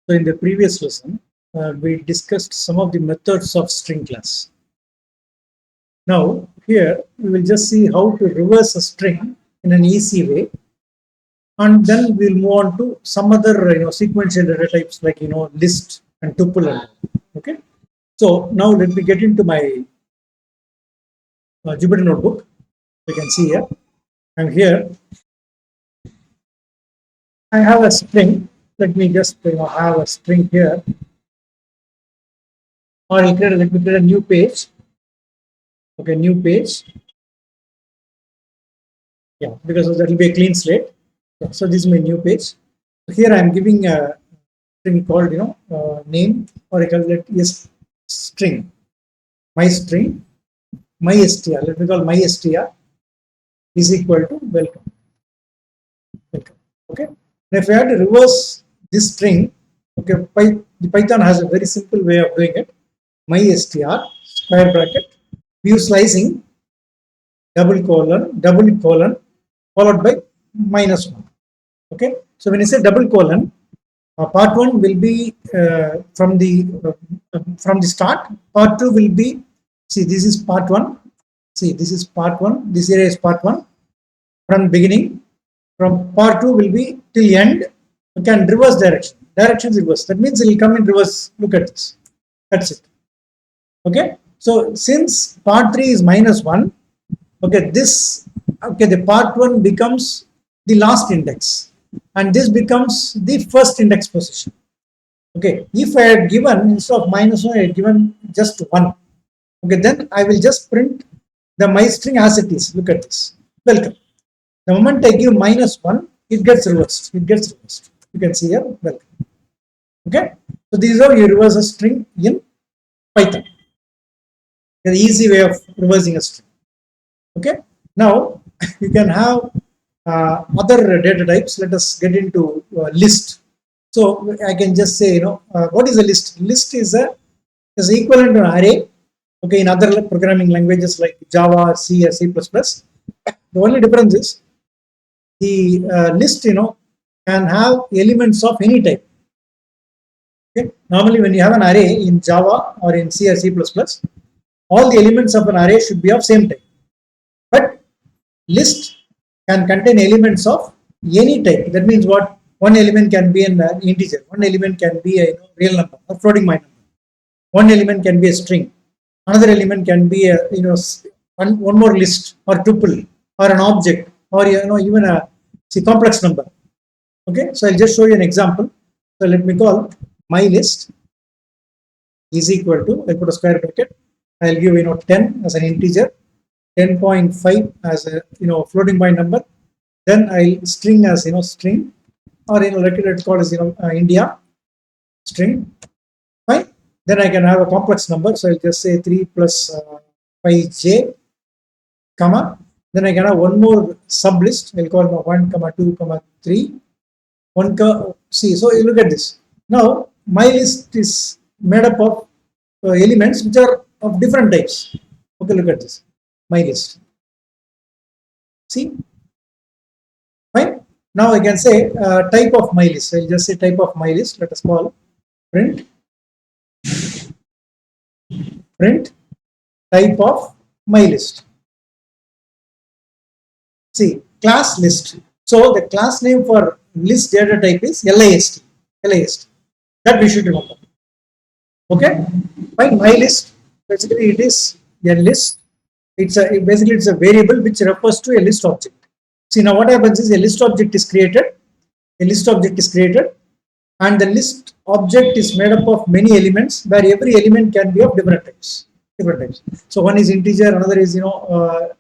So in the previous lesson, we discussed some of the methods of string class. Now here we will just see how to reverse a string in an easy way, and then we'll move on to some other sequential data types like list and tuple and all. Okay. So now let me get into my Jupyter notebook. You can see here. And here I have a string. Let me just have a string here. Or let me create a new page. Okay, new page. Yeah, because that will be a clean slate. Yeah, so this is my new page. So here I am giving a string called name, or I call it yes string. My string, my str. Let me call my str is equal to welcome. Welcome. Okay. Now if I have to reverse this string, okay, the Python has a very simple way of doing it. My str square bracket, view slicing, double colon followed by -1. Okay, so when you say double colon, part 1 will be from the start. Part 2 will be, see, this is part 1. See, this is part 1. This area is part 1 from beginning. From part 2 will be till end. You can reverse direction. Direction is reverse. That means it will come in reverse. Look at this. That's it. Okay. So since part 3 is -1, okay, the part 1 becomes the last index, and this becomes the first index position. Okay, if I had given instead of -1, I had given just 1. Okay, then I will just print the my string as it is. Look at this. Welcome. The moment I give -1, it gets reversed. It gets reversed. You can see here. Welcome. Okay, so these are you reverse a string in Python. An easy way of reversing a string. Okay, now you can have other data types. Let us get into list. So I can just say, what is a list? List is equivalent to an array. Okay, in other programming languages like Java, C, or C++, the only difference is the list, can have elements of any type. Okay, normally when you have an array in Java or in C or C++, all the elements of an array should be of same type. But list can contain elements of any type. That means what? One element can be an integer. One element can be a real number, a floating point number. One element can be a string. Another element can be a one more list or tuple or an object or even a complex number. Okay, so I'll just show you an example. So let me call my list is equal to, I put a square bracket. I'll give 10 as an integer, 10.5 as a floating point number. Then I'll string as string, or let's call as India string. Fine. Then I can have a complex number. So I'll just say 3 plus 5j, comma. Then I can have one more sub list. I'll call 1, 2, 3. See, so you look at this. Now my list is made up of elements which are of different types. Okay, look at this. My list. See? Fine. Now I can say type of my list. I'll just say type of my list. Let us call print type of my list. See, class list. So the class name for list data type is list. List. That we should remember. Okay. Fine. My list. Basically, it is a list. It's a variable which refers to a list object. See, now what happens is a list object is created. A list object is created, and the list object is made up of many elements, where every element can be of different types. So one is integer, another is a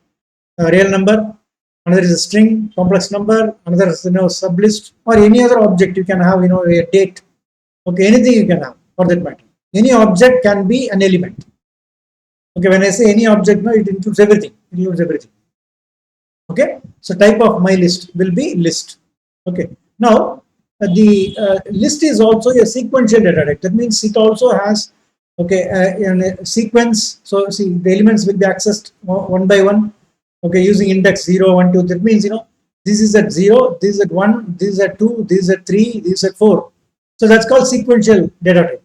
real number, another is a string, complex number, another is sub list, or any other object. You can have a date. Okay, anything you can have for that matter. Any object can be an element. Okay, when I say any object, it includes everything. Okay, so type of my list will be list. Okay, now the list is also a sequential data type. That means it also has a sequence. So see, the elements will be accessed one by one. Okay, using index 0, 1, 2. That means this is at 0, this is at 1, this is at 2, this is at 3, this is at 4. So that's called sequential data type.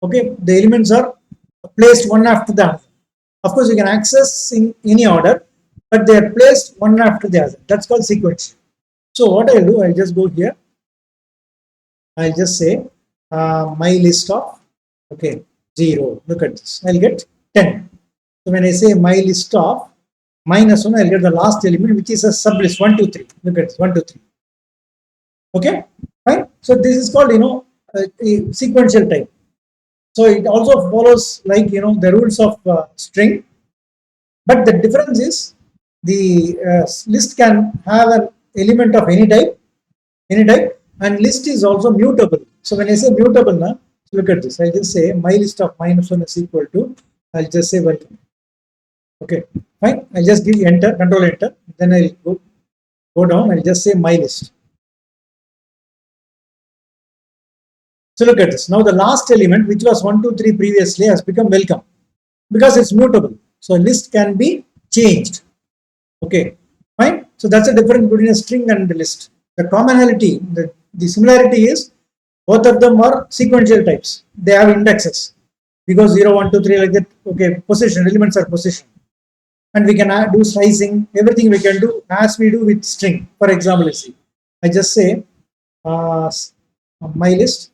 Okay, the elements are placed one after the other. Of course, you can access in any order, but they are placed one after the other. That's called sequential. So what I'll do, I'll just go here. I'll just say my list of, okay, 0. Look at this. I'll get 10. So when I say my list of -1, I'll get the last element, which is a sublist 1, 2, 3. Look at this 1, 2, 3. Okay, fine. So this is called a sequential type. So it also follows like the rules of string, but the difference is the list can have an element of any type, and list is also mutable. So when I say mutable now, look at this. I just say my list of -1 is equal to, I'll just say welcome. Okay, fine. I'll just give enter, control enter. Then I'll go down. I'll just say my list. So look at this. Now the last element, which was 1, 2, 3 previously, has become welcome because it's mutable. So list can be changed. Okay, fine. So that's the difference between a string and a list. The commonality, the similarity is both of them are sequential types. They have indexes because 0, 1, 2, 3 like that. Okay, position elements are position, and we can do slicing. Everything we can do as we do with string. For example, let's see. I just say my list.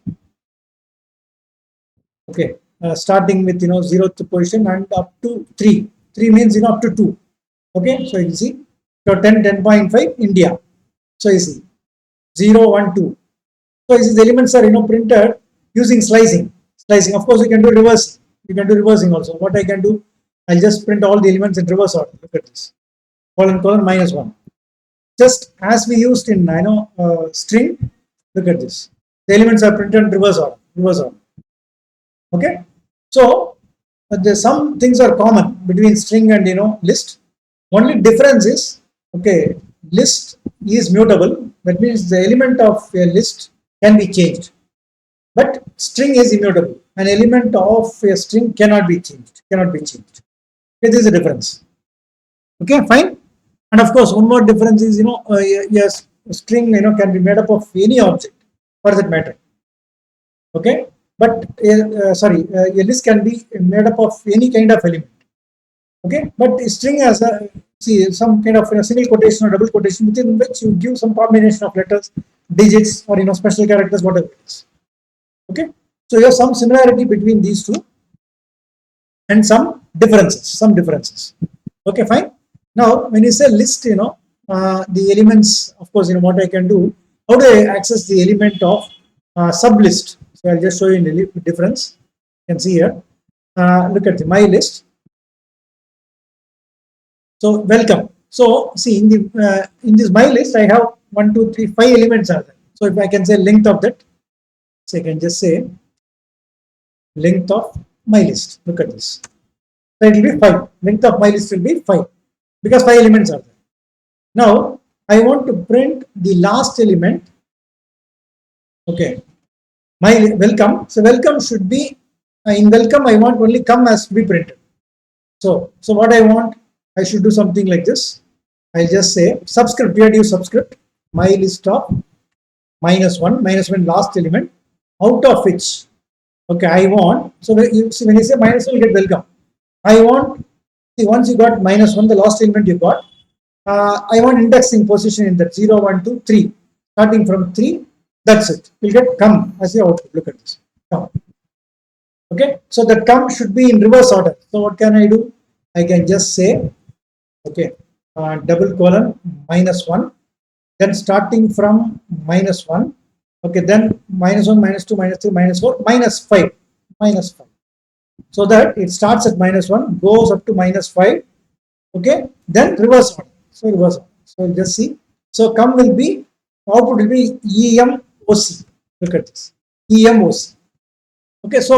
Okay, starting with 0th position and up to 3. 3 means up to 2. Okay, so you see, so 10, 10.5 India. So you see 0, 1, 2. So you see the elements are printed using slicing. Slicing, of course, you can do reversing. You can do reversing also. What I can do, I'll just print all the elements in reverse order. Look at this, colon -1. Just as we used in string. Look at this. The elements are printed in reverse order. Reverse order. Okay, so there's some things are common between string and list. Only difference is, okay, list is mutable. That means the element of a list can be changed, but string is immutable. An element of a string cannot be changed. Okay, this is the difference. Okay, fine. And of course, one more difference is yes, string can be made up of any object for that matter. Okay, but a list can be made up of any kind of element. Okay, but a string has some kind of single quotation or double quotation within which you give some combination of letters, digits, or special characters, whatever it is. Okay, so you have some similarity between these two and some differences. Okay, fine. Now when you say list, the elements, of course, what I can do, how do I access the element of sublist? So I'll just show you the difference. You can see here. Look at my list. So welcome. So see in this my list, I have 1, 2, 3, 5 elements are there. So if I can say length of that, so I can just say length of my list. Look at this. So it will be 5. Length of my list will be 5 because 5 elements are there. Now I want to print the last element. Okay, my welcome. So welcome should be in welcome. I want only come as to be printed. So what I want, I should do something like this. I'll just say subscript. We have to use subscript. My list of -1 last element, out of which, okay, I want. So when you say -1, you get welcome. I want, see, once you got -1, the last element you got. I want indexing position in that 0, 1, 2, 3. Starting from 3, that's it. You'll get come as your output. Look at this. Come. Okay, so that come should be in reverse order. So what can I do? I can just say, okay, double colon -1. Then starting from -1. Okay, then -1, -2, -3, -4, -5. So that it starts at -1, goes up to -5. Okay, then reverse order. So reverse order. So just see. So come will be, output will be EMOC. Look at this. EMOC. Okay, so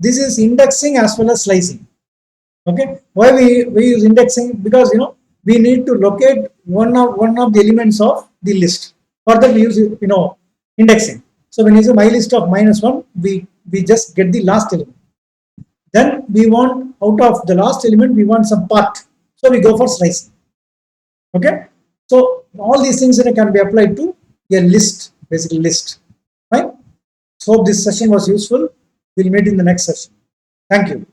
this is indexing as well as slicing. Okay, why we use indexing? Because we need to locate one of the elements of the list. For that we use indexing. So when you say my list of -1, we just get the last element. Then we want, out of the last element, we want some part. So we go for slicing. Okay, so all these things can be applied to a list, basically list. Right? Hope this session was useful. We'll meet in the next session. Thank you.